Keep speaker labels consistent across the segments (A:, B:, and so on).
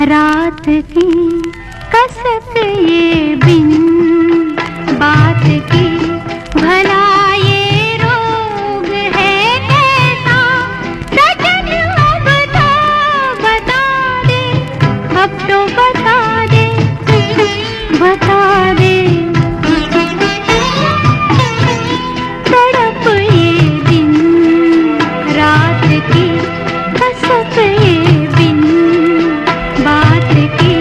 A: रात की कसक ये बिन बात की, भला ये रोग है कैसा सजन, अब तो बता दे, अब तो बता दे, बता दे। तड़प ये दिन रात की कसक ये बिन बात की,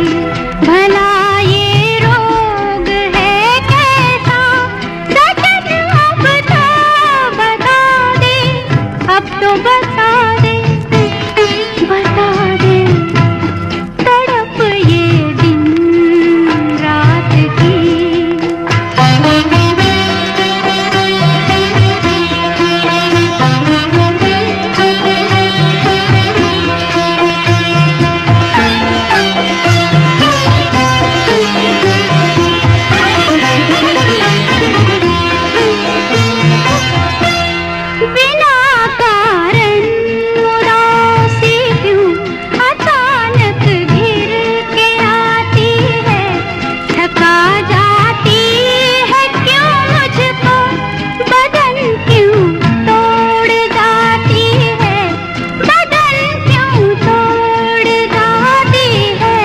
A: भला ये रोग है कैसा सजन, अब तो बता दे, अब तो बता दे, बता दे। तड़प ये दिन रात की। बिना कारण उदासी क्यों अचानक घिर के आती है, थका जाती है क्यों मुझको, बदन क्यों तोड़ जाती है, बदन क्यों तोड़ जाती है।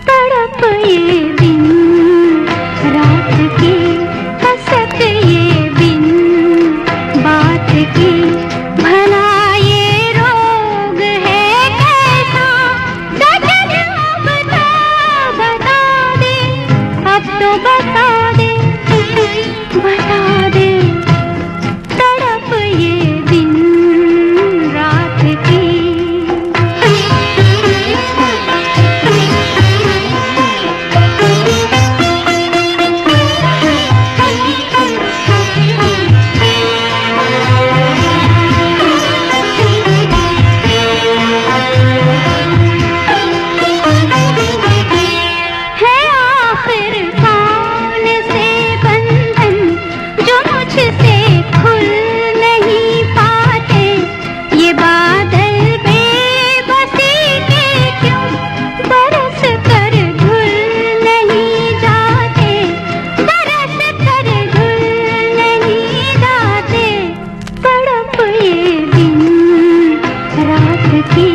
A: तड़प ये दिन रात की कसक ये बिन बात की, भला ये रोग है कैसा सजन, अब तो बता दे, अब तो बता दे, बता दे। तड़प ये दिन रात की। है आखिर कौन से बंधन जो मुझसे खुल नहीं पाते, ये बादल बेबसी के क्यों बरस कर धुल नहीं जाते, बरस कर धुल नहीं जाते। तड़प ये दिन रात की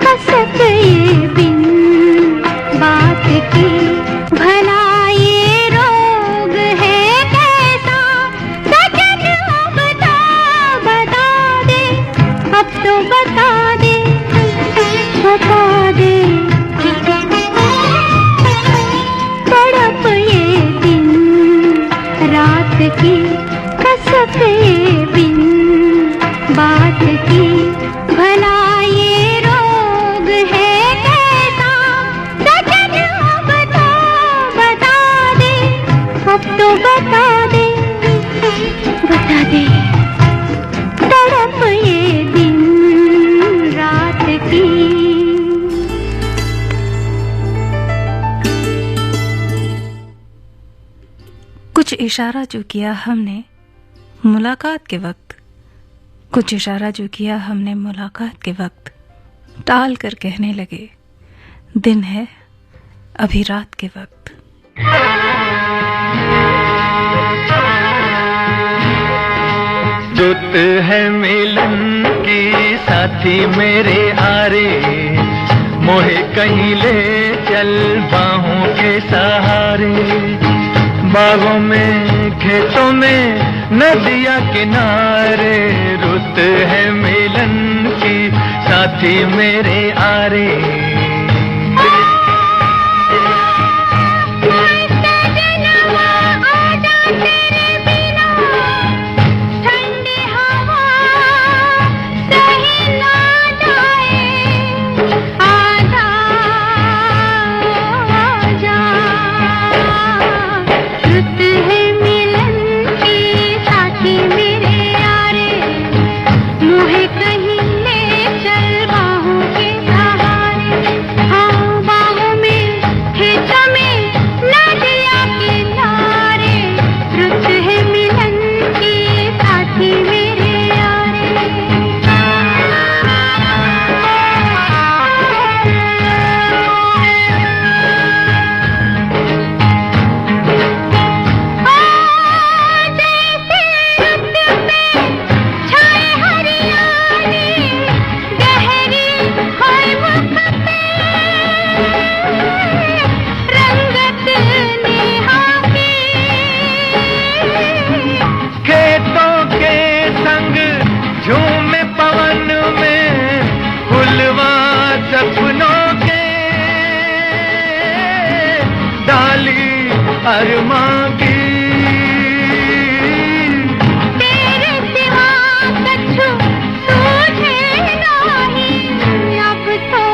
A: कसक ये बिन बात की, भला ये रोग है कैसा सजन, अब तो बता दे, अब तो बता दे, बता दे। तड़प ये दिन रात की कसक ये बिन बात की, भला ये रोग है कैसा सजन, अब तो बता दे, अब तो बता दे, बता दे। तड़प ये दिन रात की।
B: कुछ इशारा जो किया हमने मुलाकात के वक्त, कुछ इशारा जो किया हमने मुलाकात के वक्त, टाल कर कहने लगे दिन है अभी रात के वक्त।
C: रुत है मिलन की साथी मेरे आरे, मोहे कहीं ले चल बाहों के सहारे, बागों में खेतों में नदिया किनारे। रुत है मिलन की साथी मेरे आरे।
A: कहीं ले चल बाहों के सहारे।
C: अरमां की।
A: तेरे सिवा कछु सूझे नहीं अब तो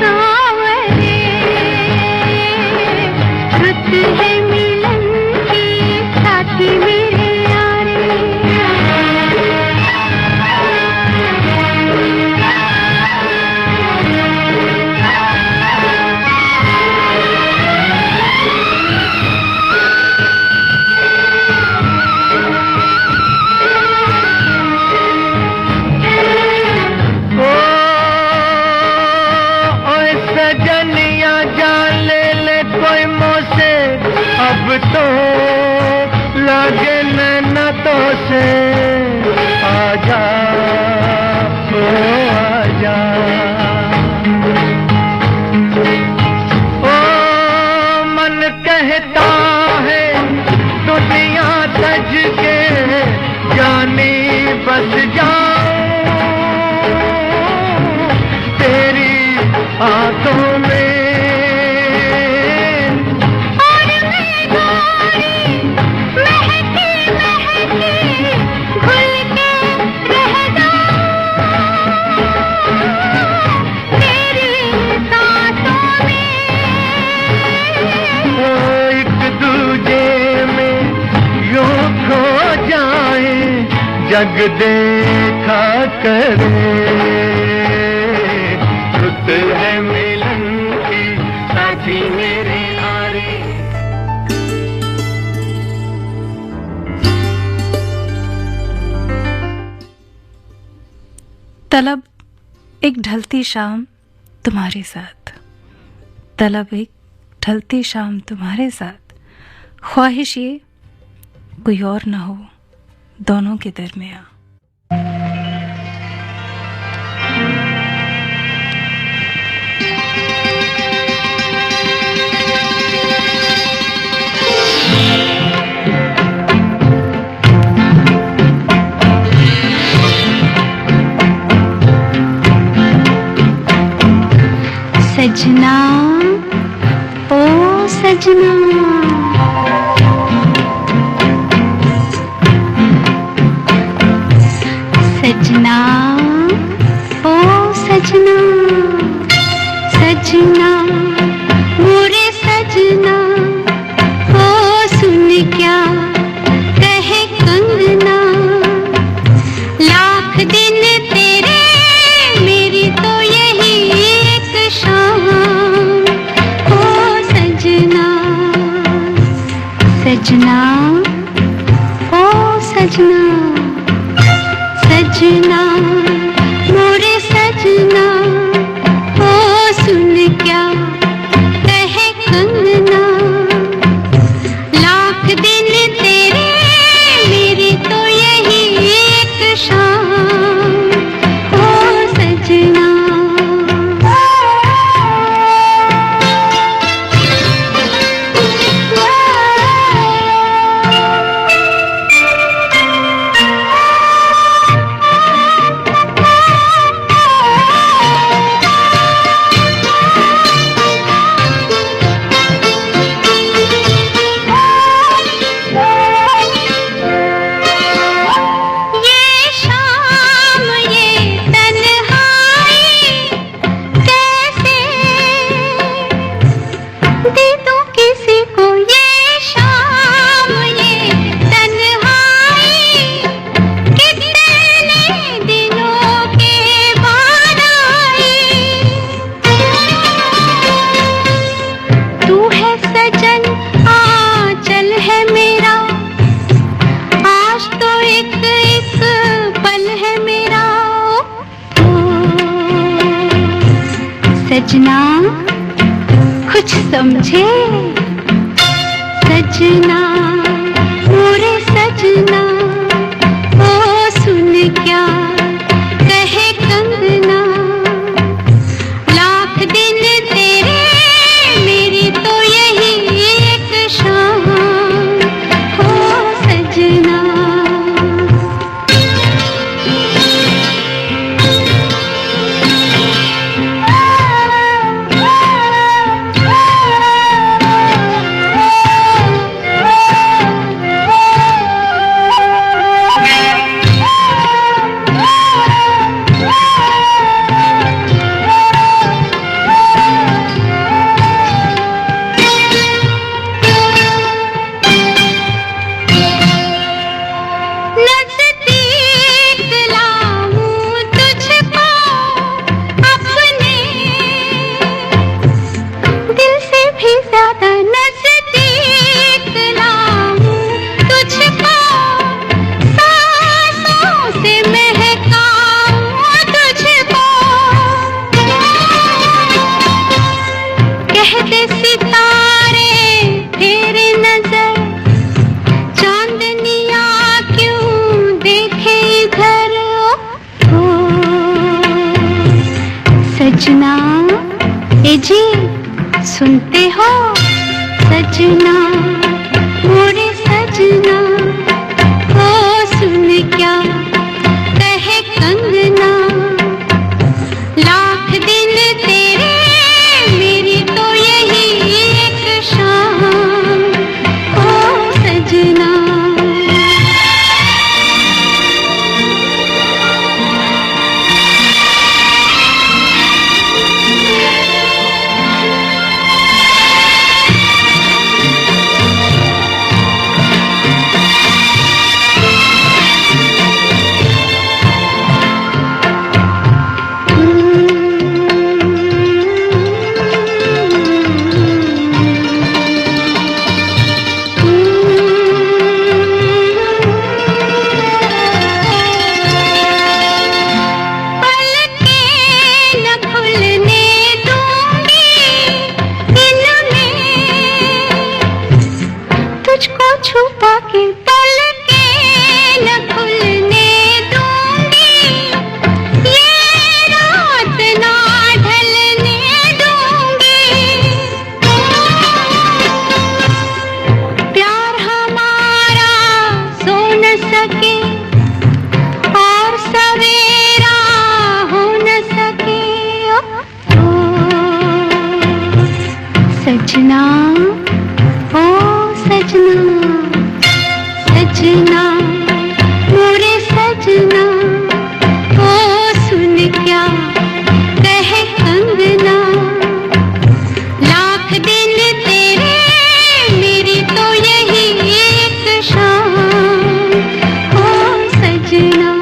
A: सांवरे, रुत है मिलन की साथी मेरे यारे।
C: सजनिया जान ले कोई मोसे, अब तो लगे न तो से। आजा ओ आजा, ओ मन कहता है दुनिया सज के जानी बस जाऊं तेरी आंखों में।
A: और मैं गोरी महकी महकी घुल के रह जाऊं तेरी सांसों में।
C: ओ एक दूजे में यूं खो जाए, जग देखा करे। रुत है मिलन की साथी मेरे आरे।
B: तलब एक ढलती शाम तुम्हारे साथ, तलब एक ढलती शाम तुम्हारे साथ, ख्वाहिश ये कोई और ना हो दोनों के दरमियां।
A: सजना ओ सजना, सजना ओ सजना, सजना मोरे सजना, ओ सुन क्या कहे कंगना। लाख दिन तेरे मेरी तो यही एक शाम, ओ सजना, सजना ओ सजना, सजना मोरे सजना, ओ सुन क्या कहे कंगना। लाख दिन तेरे मेरी तो यही एक शाम, ओ सजना। सजना कुछ समझे, सजना मोरे सजना, ओ सुन क्या कहे कंगना। लाख दिन तेरे मेरी तो यही एक शाम, ओ सजना। ए जी सुनते हो सजना, मोरे सजना, ओ सुन क्या कहे कंगना, लाख दिन तेरे मेरी तो यही एक शाम, ओ सजना। छुपा के पल के न खुलने दूंगी, ये रात ना ढलने दूंगी, प्यार हमारा सो न सके और सवेरा हो न सके, ओ सजना, ओ सजना, सजना, मोरे सजना, ओ सुन क्या कहे कंगना, लाख दिन तेरे मेरी तो यही एक शाम, ओ सजना।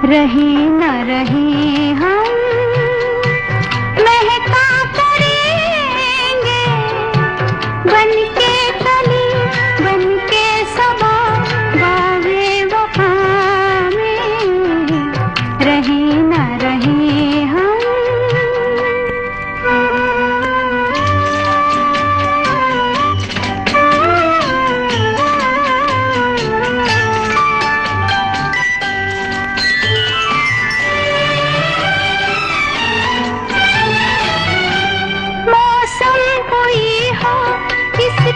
A: रहे न रहे हम महका करेंगे, बन के कली बन के सबा बागे वफा में, रहे न रहे हम।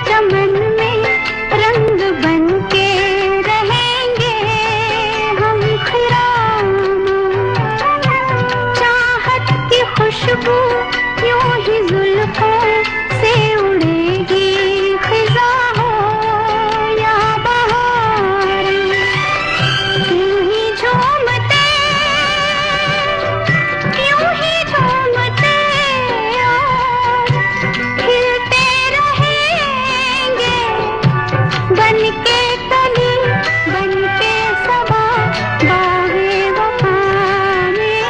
A: चमन में रंग बन के रहेंगे हम खिराम, चाहत की खुशबू यूं ही जुल्फों से उड़ेगी, खिजा हो या बहार, यूं ही झूमते और खिलते रहेंगे, बन के कली बन के सबा बागे वफा में,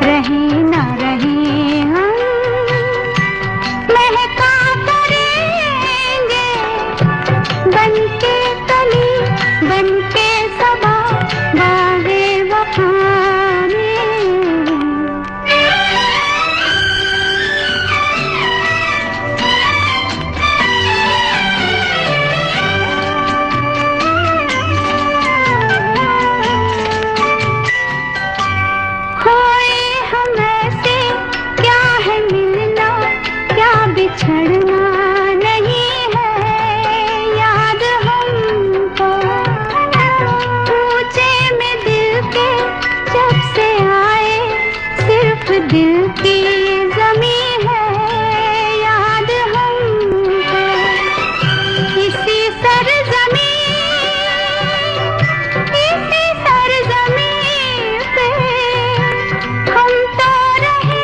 A: रहे न रहे हम महका करेंगे, बन के कली बन के सबा बागे वफा में। बिछड़ना नहीं है याद हमको, पूछे में दिल के जब से आए, सिर्फ दिल की ज़मी है याद हमको, इसी सरज़मीं पे हम तो रहे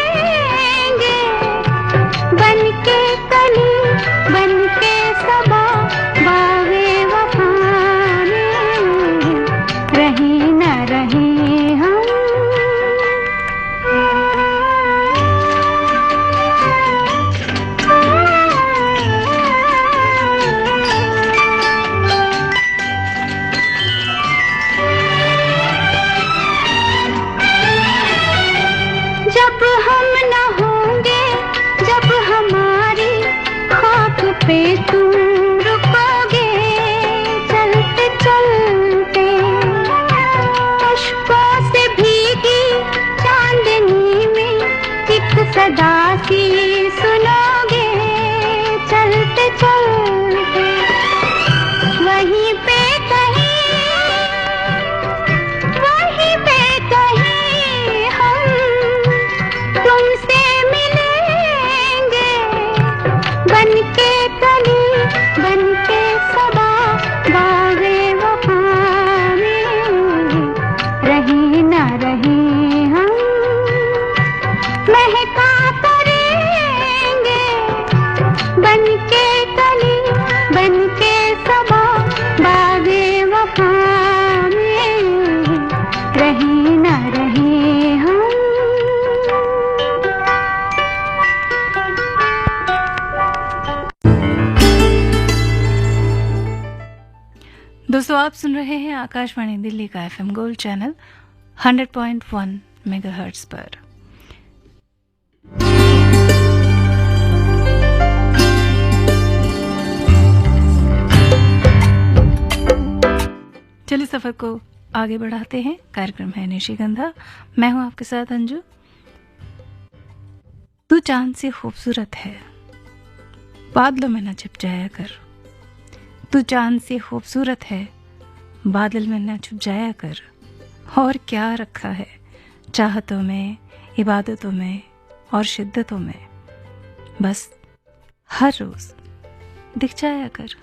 A: पे तुम रुकोगे चलते चलते, अश्कों से भीगी चांदनी में एक सदा सी सुनोगे चलते चलते। वहीं पे कहीं हम तुमसे मिलेंगे, बनके कली बनके सदा बागे वफा में रहे ना रहे हम, महका करेंगे बनके कली बनके सदा बागे वफा में रहे ना रहे हम।
B: दोस्तों, आप सुन रहे हैं आकाशवाणी दिल्ली का FM गोल्ड चैनल 100.1 मेगाहर्ट्ज पर। चलिए सफर को आगे बढ़ाते हैं। कार्यक्रम है निशिगंधा, मैं हूं आपके साथ अंजू। तू चांद से खूबसूरत है, बादलों में न छुप जाया कर। तू चांद से खूबसूरत है, बादल में न छुप जाया कर। और क्या रखा है चाहतों में, इबादतों में और शिद्दतों में, बस हर रोज दिख जाया कर।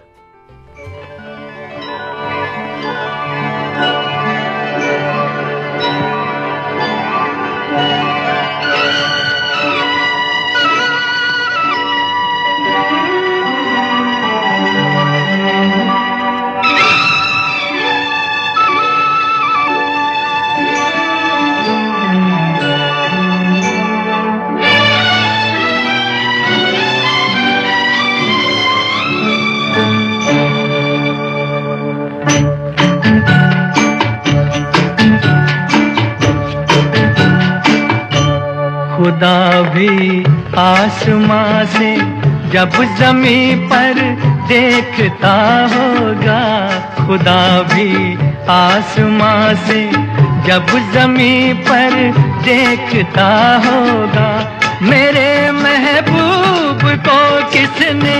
C: खुदा भी आसमां से जब ज़मीं पर देखता होगा, खुदा भी आसमां से जब ज़मीं पर देखता होगा, मेरे महबूब को किसने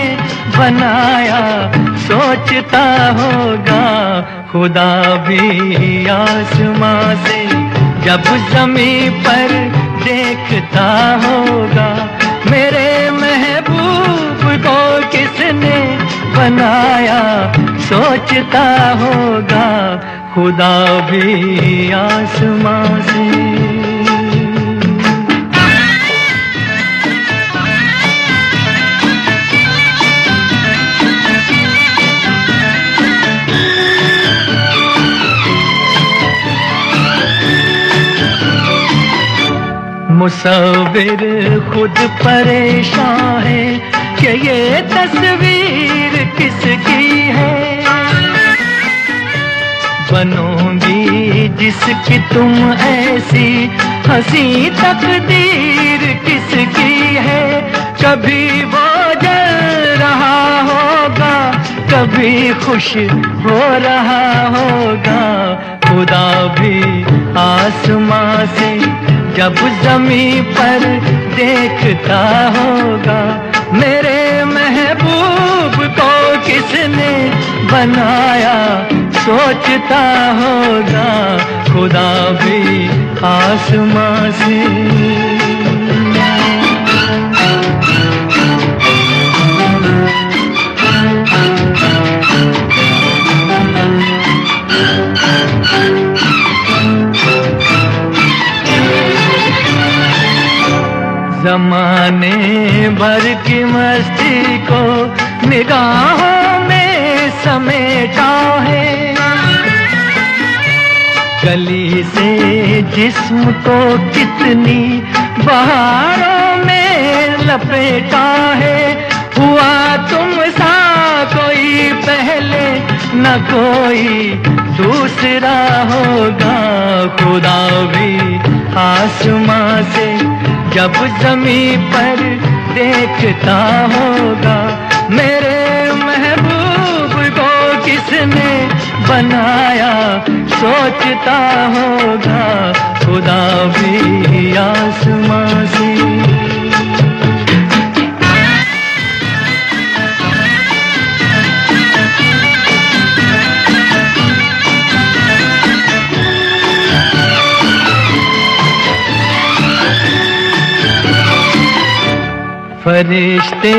C: बनाया सोचता होगा। खुदा भी आसमां से जब ज़मीं पर देखता होगा, मेरे महबूब को किसने बनाया सोचता होगा। खुदा भी आसमां से। मुसव्विर खुद परेशान है कि ये तस्वीर किसकी है। बनोगी जिसकी तुम ऐसी हंसी तकदीर किसकी है। कभी वो जल रहा होगा, कभी खुश हो रहा होगा। खुदा भी आसमां से जब ज़मीं पर देखता होगा, मेरे महबूब को किसने बनाया सोचता होगा। खुदा भी आसमां से। ज़माने भर की मस्ती को निगाहों में समेटा है। गली से जिस्म को कितनी बहारों में लपेटा है। हुआ तुम सा कोई पहले न कोई दूसरा होगा। खुदा भी आसमां से जब ज़मीं पर देखता होगा, मेरे बनाया, सोचता होगा खुदा भी आसमां से। फरिश्ते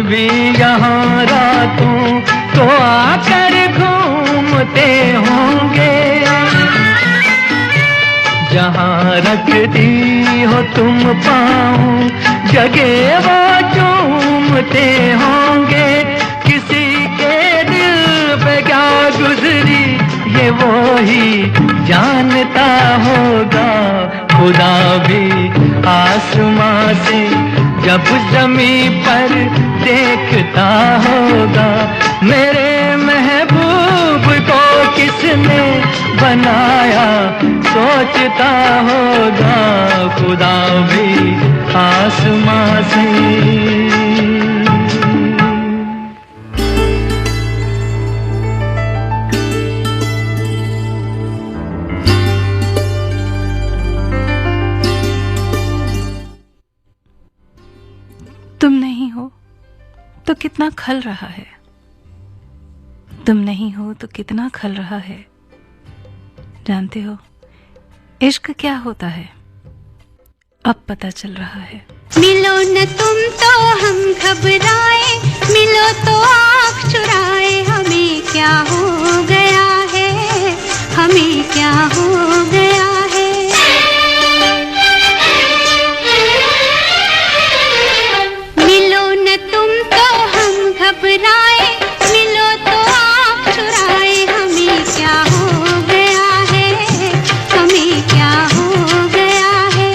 C: भी यहाँ रातों को आकर घूमते होंगे, जहाँ रखती हो तुम पाँव जगह वो चूमते होंगे। किसी के दिल पे क्या गुजरी ये वो ही जानता होगा, खुदा भी आसमां से जब ज़मीं पर देखता होगा। मेरे महबूब को किसने बनाया, सोचता होगा खुदा भी आसमां से।
B: तुम नहीं हो तो कितना खल रहा है, तुम नहीं हो तो कितना खल रहा है। जानते हो इश्क क्या होता है, अब पता चल रहा है।
A: मिलो न तुम तो हम घबराए, मिलो तो आँख चुराए, हमें क्या हो गया है, हमें क्या हो गया है। मिलो न तुम तो हम घबराए, मिलो तो आँख चुराए, हमें क्या हो गया है, हमें क्या हो गया है।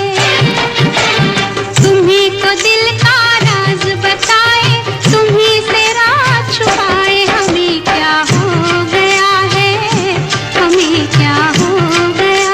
A: तुम्हीं को दिल का राज बताए, तुम्हीं से राज छुपाए, हमें क्या हो गया है, हमें क्या हो गया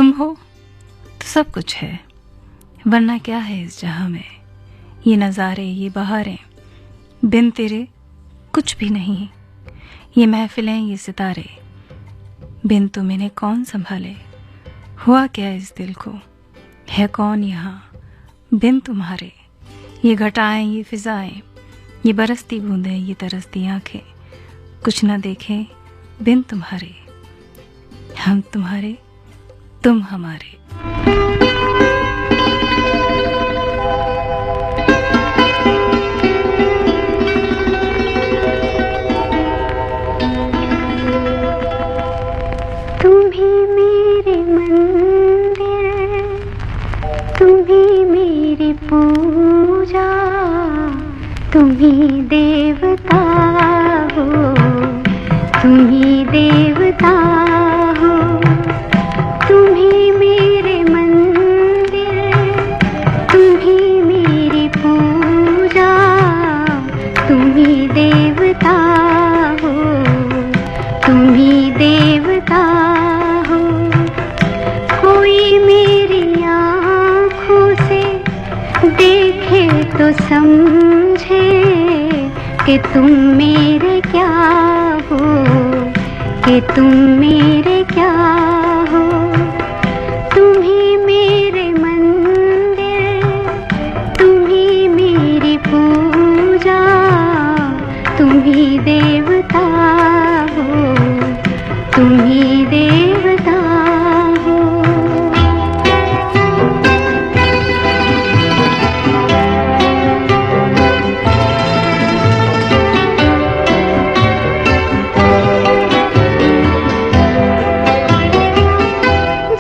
B: तुम हो तो सब कुछ है, वरना क्या है इस जहां में। ये नज़ारे, ये बहारें, बिन तेरे कुछ भी नहीं। ये महफिलें, ये सितारे, बिन तुम इन्हें कौन संभाले। हुआ क्या इस दिल को, है कौन यहाँ बिन तुम्हारे। ये घटाएं, ये फिजाएं, ये बरसती बूंदें, ये तरसती आंखें, कुछ न देखें बिन तुम्हारे। हम तुम्हारे, तुम हमारे।
A: तुम ही मेरे मंदिर, तुम ही मेरी पूजा, तुम ही देवता हो, तुम ही देवता हो। तुम ही मेरे मंदिर, तुम ही मेरी पूजा, तुम ही देवता हो, तुम ही देवता हो। कोई मेरी आँखों से देखे तो समझे कि तुम मेरे क्या हो, कि तुम मेरे क्या हो। तुम ही मेरे मंदिर, तुम ही मेरी पूजा, तुम ही देवता हो, तुम ही देवता हो।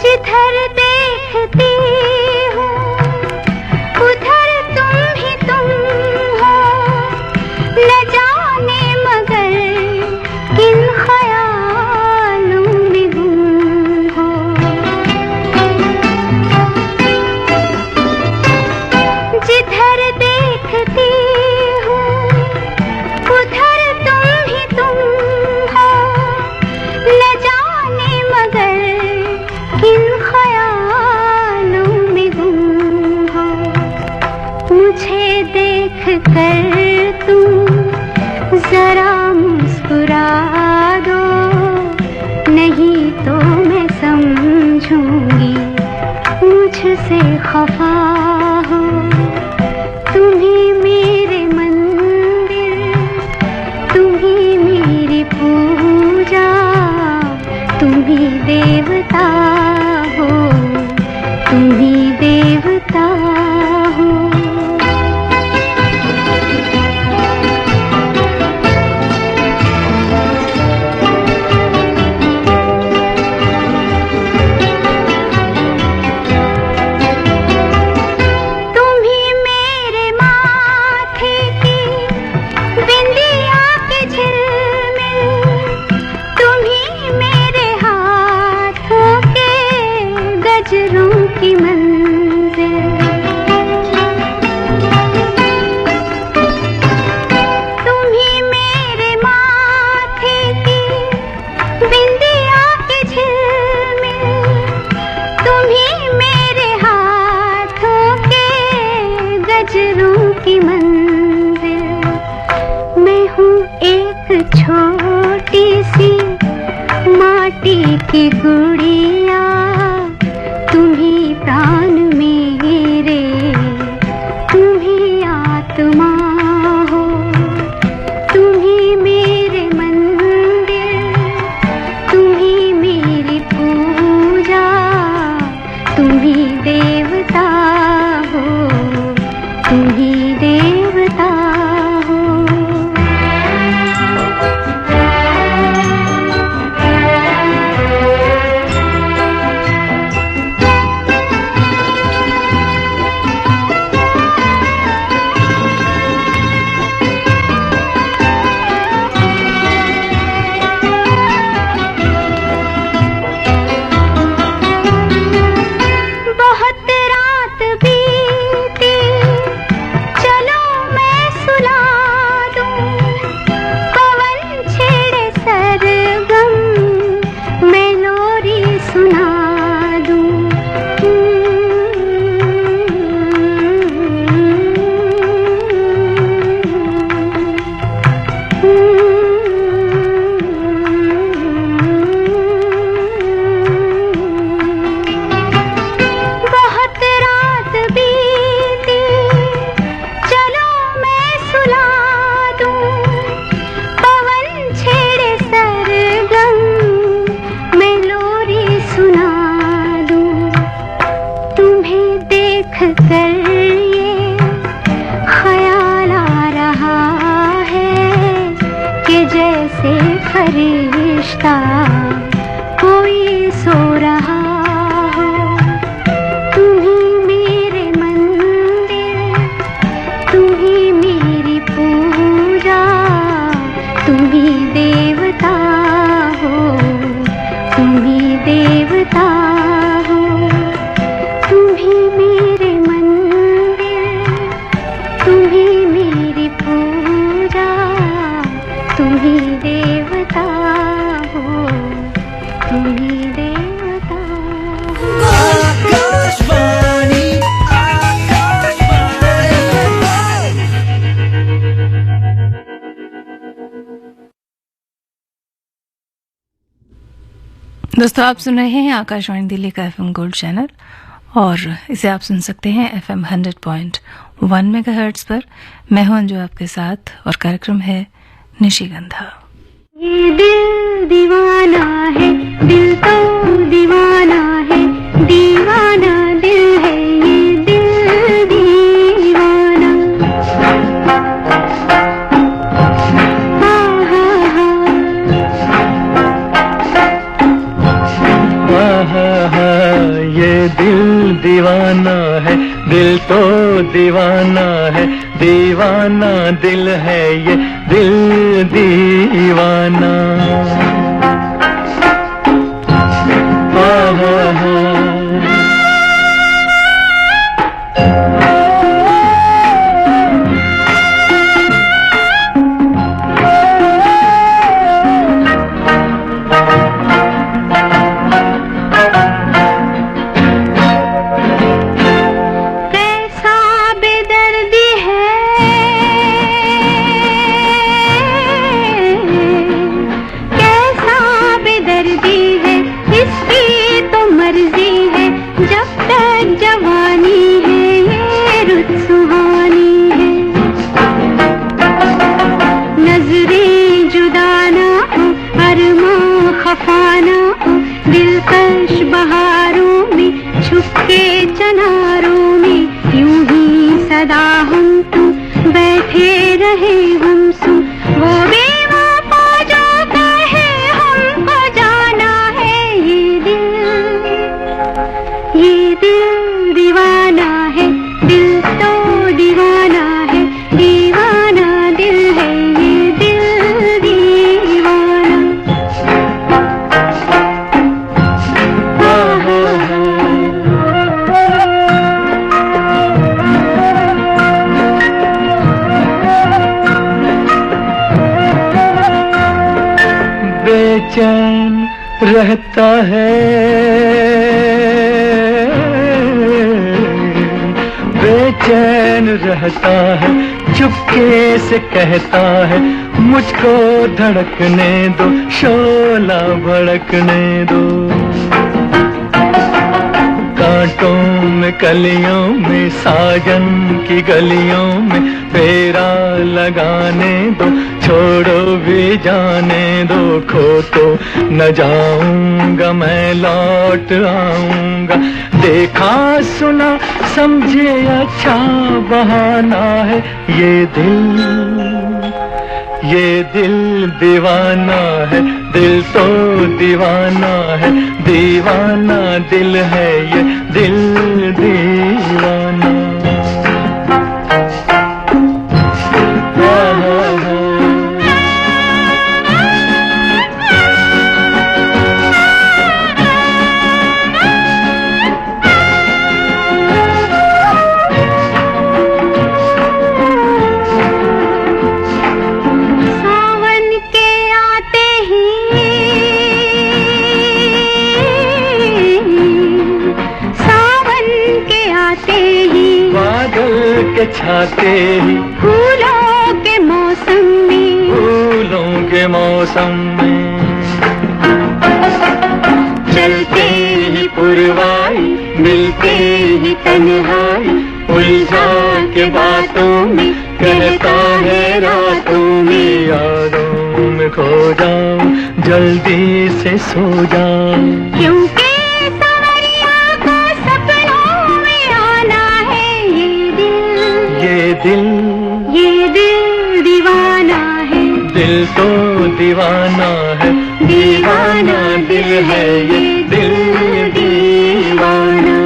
A: जिधर देखती हूँ उधर तुम ही तुम हो, न जाने मगर किन ख्यालों में गुम हो। जिधर देखती हूँ उधर तुम ही तुम हो, न जाने मगर किन ख्यालों में गुम हो। मुझे देख कर तुम जरा मुस्कुरा दो, नहीं तो मैं समझूंगी मुझसे खफा हो। तुम ही मेरे मंदिर, तुम ही मेरी पूजा, तुम ही देवता हो, तुम ही देवता हो। तुम ही मेरे माथे की बिंदिया के झिलमिल, तुम ही मेरे हाथों के गजरों की मंजिल। तुम ही मेरे माथे की बिंदिया के झिलमिल, तुम ही मेरे हाथों के गजरों की मंजिल। मैं हूँ एक छोटी सी माटी की गुड़िया, तुम ही प्राण मेरे, तुम ही आत्मा हो। तुम ही मेरे मंदिर, तुम ही मेरी पूजा, तुम ही देवता हो, तुम ही देवता हो। तुम ही देवता हो, तुम ही मेरे मंदिर, तुम ही मेरी पूजा, तुम ही देवता हो, तुम ही देवता हो।
D: आकाशवाणी आकाशवाणी।
B: दोस्तों आप सुन रहे हैं आकाशवाणी दिल्ली का FM गोल्ड चैनल और इसे आप सुन सकते हैं FM 100.1 मेगाहर्ट्ज पर। मैं हूं अंजू आपके साथ और कार्यक्रम है निशिगंधा।
A: ये दिल दीवाना है, दिल तो दीवाना है, दीवाना दिल है, ये दिल दीवाना। हाँ हाँ हाँ,
C: ये दिल दीवाना है, दिल तो दीवाना है, दीवाना दिल है, ये दिल दीवाना। हाँ हाँ हाँ।
A: कैसा बेदर्दी है, कैसा बेदर्दी है, इसकी तो मर्जी है, जब तक जवानी है ये रुत सुहानी है। नजरें जुदा ना हो, अरमां खफा ना हो, दिलकश बहारों में छुपके चनारों में, यूं ही सदा हम तुम बैठे रहे हम सुन, वो बेवफा जो कहे हमको जाना है। ये दिल दीवाना है, दिल तो दीवाना है, दीवाना दिल है, ये दिल दीवाना। हाँ हाँ हाँ।
C: बेचैन रहता है, बेचैन रहता है, चुपके से कहता है, मुझको धड़कने दो, शोला भड़कने दो। कांटों में कलियों में, साजन की गलियों में, फेरा लगाने दो, छोड़ो भी जाने दो, खो तो न जाऊंगा मैं, लौट आऊंगा। देखा सुना समझे अच्छा बहाना है, ये दिल दीवाना है, दिल तो दीवाना है, दीवाना दिल है, ये दिल दीवाना। हाँ हाँ हाँ।
A: सावन के आते ही, सावन के आते ही,
C: बादल के छाते ही,
A: फूलों के मौसम में,
C: फूलों के मौसम में,
A: चलते ही पुरवाई, मिलते ही तन्हाई, उलझा के बातों में, कहता है रातों में,
C: यादों में खो जाऊं, जल्दी से सो जाऊं।
A: क्योंकि सवरिया को सपनों में आना है। ये दिल दीवाना है,
C: दिल तो दीवाना है, दीवाना दिल है, ये दिल दीवाना।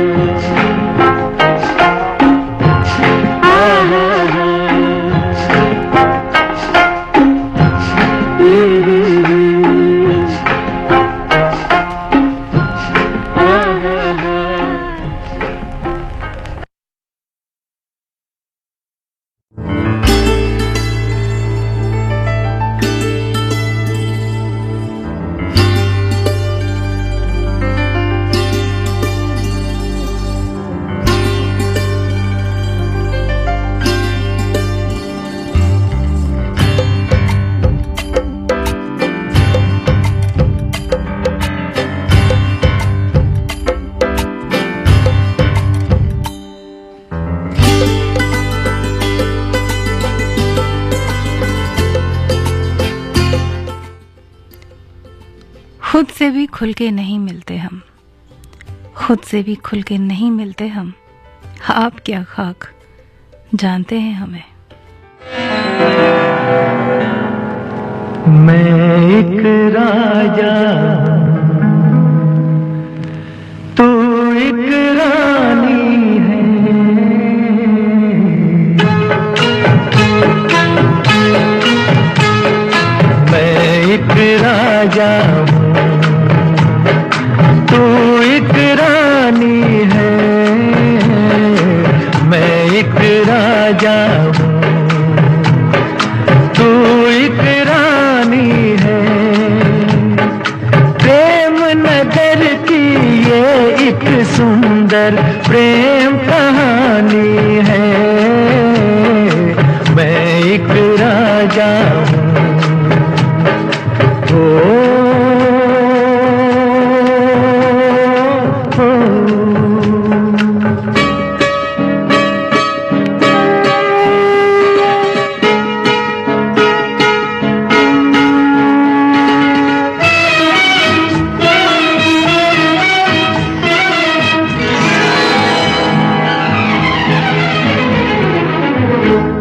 B: खुद से भी खुल के नहीं मिलते हम, खुद से भी खुल के नहीं मिलते हम, आप क्या खाक जानते हैं हमें।
C: मैं एक राजा, तू एक रानी है। मैं एक राजा हूँ, तू एक रानी है। मैं एक राजा हूँ, तू एक रानी है। प्रेम नगर की ये एक सुंदर प्रेम कहानी है। मैं एक राजा हूँ,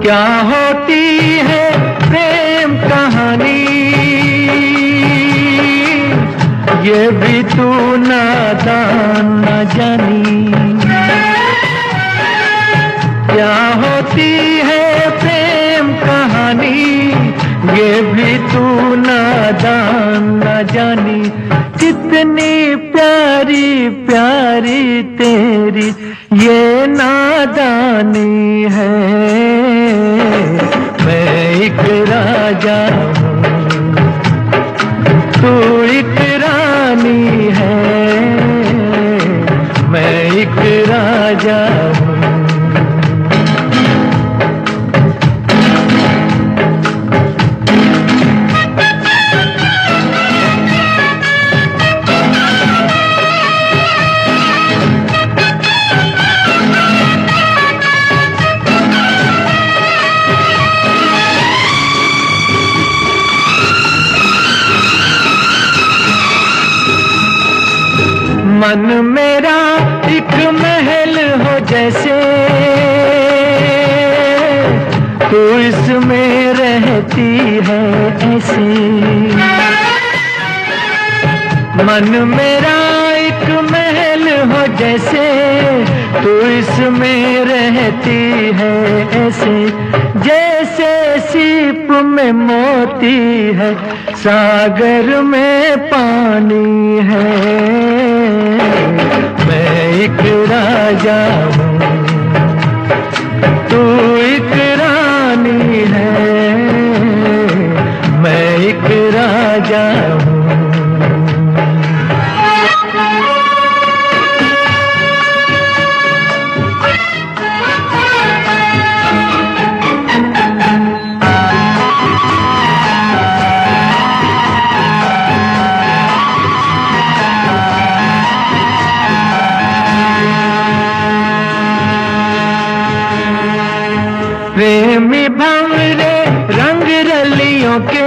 C: क्या होती है प्रेम कहानी, ये भी तू नादान न जानी। क्या होती है प्रेम कहानी, ये भी तू नादान न जानी। कितनी प्यारी प्यारी तेरी ये नादानी है। मैं एक राजा हूँ, तू एक रानी है। मैं एक राजा हूँ। मन मेरा एक महल हो जैसे, तू इसमें रहती है ऐसे। मन मेरा एक महल हो जैसे, तू इसमें रहती है ऐसे। जैसे सीप में मोती है, सागर में पानी है। मैं एक राजा हूँ, तू एक रानी है। मैं एक राजा हूँ। प्रेमी भंवरे रंग रलियों के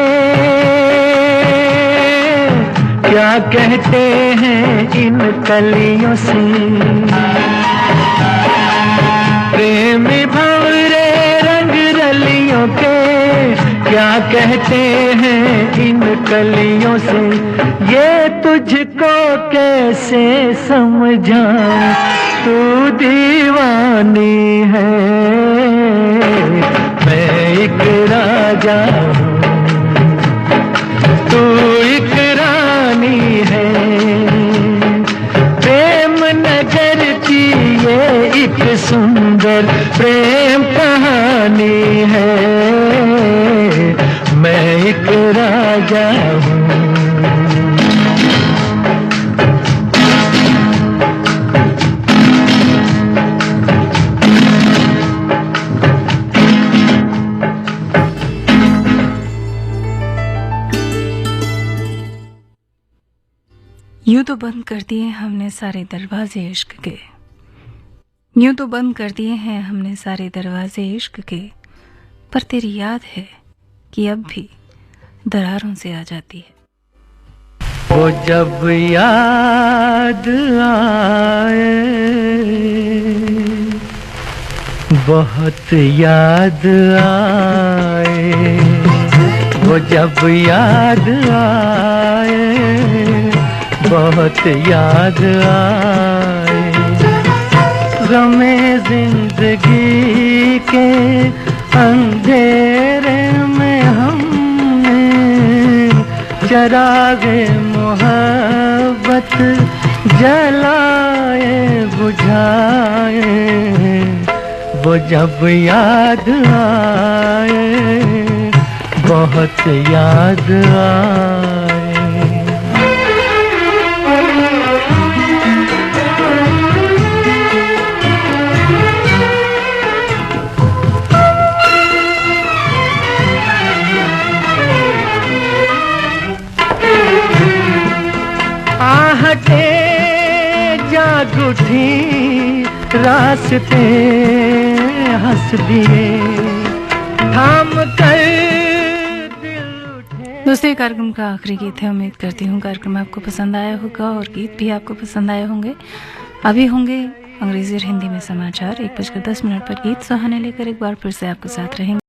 C: क्या कहते हैं इन कलियों से। प्रेमी भंवरे रंग रलियों के क्या कहते हैं इन कलियों से। ये तुझको कैसे समझाऊं, तू दीवानी है। मैं एक राजा हूँ, तू एक रानी है। प्रेम नगर की ये एक सुंदर प्रेम कहानी है। मैं एक राजा हूँ।
B: यूं तो बंद कर दिए हमने सारे दरवाजे इश्क के, यूं तो बंद कर दिए हैं हमने सारे दरवाजे इश्क के। पर तेरी याद है कि अब भी दरारों से आ जाती है।
C: वो जब याद आए, बहुत याद आए, वो जब याद आए, बहुत याद आए। गमे जिंदगी के अंधेरे में हमने चरागे मोहब्बत जलाए बुझाए, वो जब याद आए, बहुत याद आए। आहटे जाग उठी, रास्ते हंस दिए, थाम कर दिल उठे।
B: दोस्तों, ये कार्यक्रम का आखिरी गीत है। उम्मीद करती हूँ कार्यक्रम आपको पसंद आया होगा और गीत भी आपको पसंद आए होंगे। अभी होंगे अंग्रेजी और हिंदी में समाचार। 1:10 पर गीत सुहाने लेकर एक बार फिर से आपके साथ रहेंगे।